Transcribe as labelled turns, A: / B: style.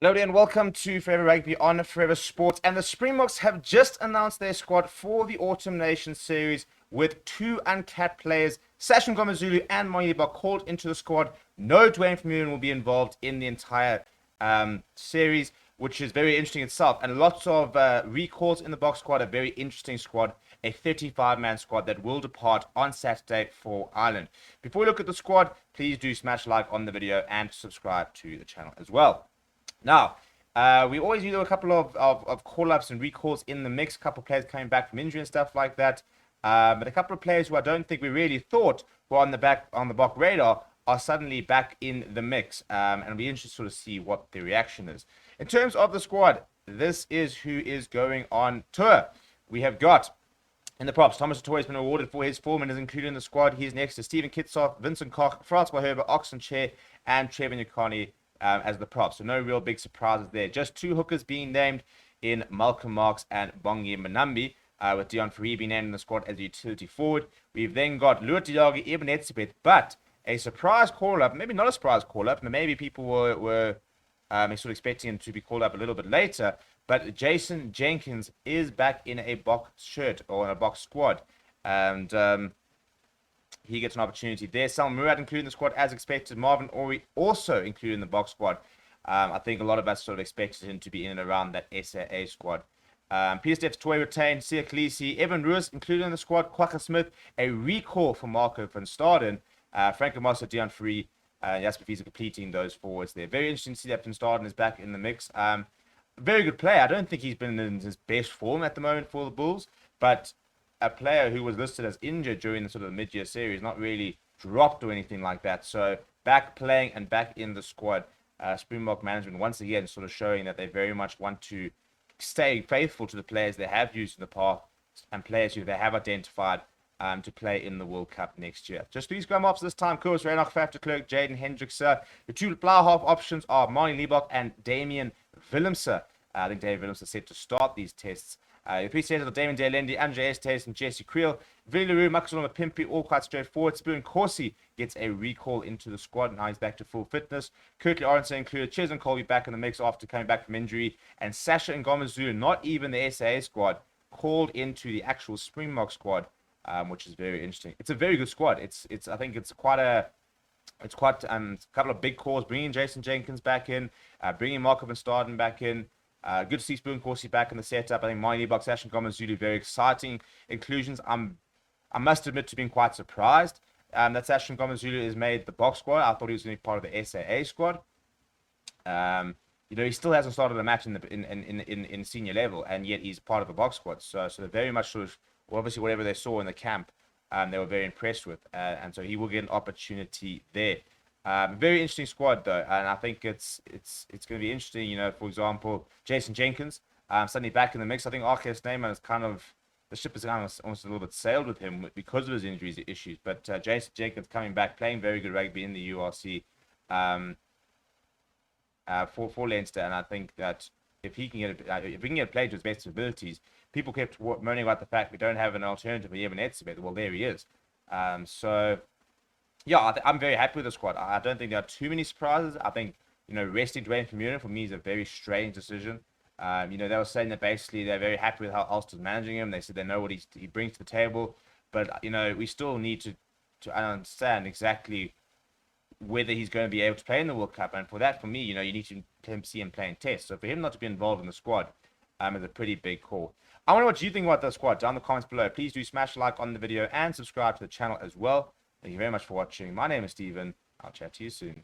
A: Hello and welcome to Forever Rugby on Forever Sports. And the Springboks have just announced their squad for the Autumn Nation Series with two uncapped players, MNGOMEZULU and MNGOMEZULU, called into the squad. No Dwayne Vermeulen will be involved in the entire series, which is very interesting itself. And lots of recalls in the box squad, a very interesting squad, a 35-man squad that will depart on Saturday for Ireland. Before we look at the squad, please do smash like on the video and subscribe to the channel as well. Now, we always do a couple of call-ups and recalls in the mix. A couple of players coming back from injury and stuff like that. But a couple of players who I don't think we really thought were on the BOK radar are suddenly back in the mix. And it'll be interesting to sort of see what the reaction is. In terms of the squad, this is who is going on tour. We have got in the props, Thomas Toy has been awarded for his form and is included in the squad. He's next to Stephen Kitsoff, Vincent Koch, Francois Herbert, Oxen Chair, and Trevor Nyakani as the props. So no real big surprises there. Just two hookers being named in Malcolm Marks and Bongi Manambi, with Deon Fourie being named in the squad as a utility forward. We've then got Luat Diagi, Eben Etzebeth, but a surprise call-up, maybe not a surprise call-up, but maybe people were sort of expecting him to be called up a little bit later, but Jason Jenkins is back in a box shirt, or in a box squad, and he gets an opportunity there. Sam Murad included in the squad as expected. Marvin Ori also included in the box squad. I think a lot of us sort of expected him to be in and around that SAA squad. Peter Steps Toy retained. Sia Khaleesi, Evan Ruiz included in the squad. Kwaka Smith, a recall for Marco van Staden. Franco Mossa, Deon Fourie, Jasper Fiesa completing those forwards there. Very interesting to see that van Staden is back in the mix. Very good player. I don't think he's been in his best form at the moment for the Bulls, but a player who was listed as injured during the sort of mid-year series, not really dropped or anything like that. So back playing and back in the squad. Springbok management once again sort of showing that they very much want to stay faithful to the players they have used in the past and players who they have identified to play in the World Cup next year. Just these scrum offs this time: Kurs Reinach, Faf de Klerk, Jaden Hendrickse. The two plough half options are Marnie Liebach and Damian Willemse. I think David Willemse is set to start these tests. The three setters are Damien Delendi, Andre Estes, and Jesse Creel. Vili Leroux, Maxoloma Pimpy, all quite straightforward. Spirin Corsi gets a recall into the squad. Now he's back to full fitness. Curtly Aronson included. Chesn Colby back in the mix after coming back from injury. And Sasha MNGOMEZULU, not even the SAA squad, called into the actual Springbok squad, which is very interesting. It's a very good squad. I think it's quite a couple of big calls. Bringing Jason Jenkins back in, bringing Marco van Staden back in. Good to see Spirin Corsi back in the setup. I think Marnie Liebach, MNGOMEZULU, very exciting inclusions. I must admit to being quite surprised that MNGOMEZULU has made the box squad. I thought he was going to be part of the SAA squad. He still hasn't started a match in senior level, and yet he's part of the box squad. So they're very much sort of, well, obviously whatever they saw in the camp, they were very impressed with, and so he will get an opportunity there. Very interesting squad though, and I think it's going to be interesting. For example, Jason Jenkins suddenly back in the mix. I think RKS Neyman is kind of, the ship is almost a little bit sailed with him because of his injuries issues. But Jason Jenkins coming back, playing very good rugby in the URC for Leinster, and I think that if he can get played to his best abilities, people kept moaning about the fact we don't have an alternative for Eben Etzebeth. Well, there he is. Yeah, I'm very happy with the squad. I don't think there are too many surprises. I think, resting Dwayne Vermeulen for me is a very strange decision. They were saying that basically they're very happy with how Ulster's managing him. They said they know what he brings to the table. But, we still need to understand exactly whether he's going to be able to play in the World Cup. And for that, for me, you need to see him playing tests. So for him not to be involved in the squad is a pretty big call. I wonder what you think about the squad. Down in the comments below. Please do smash a like on the video and subscribe to the channel as well. Thank you very much for watching. My name is Steven. I'll chat to you soon.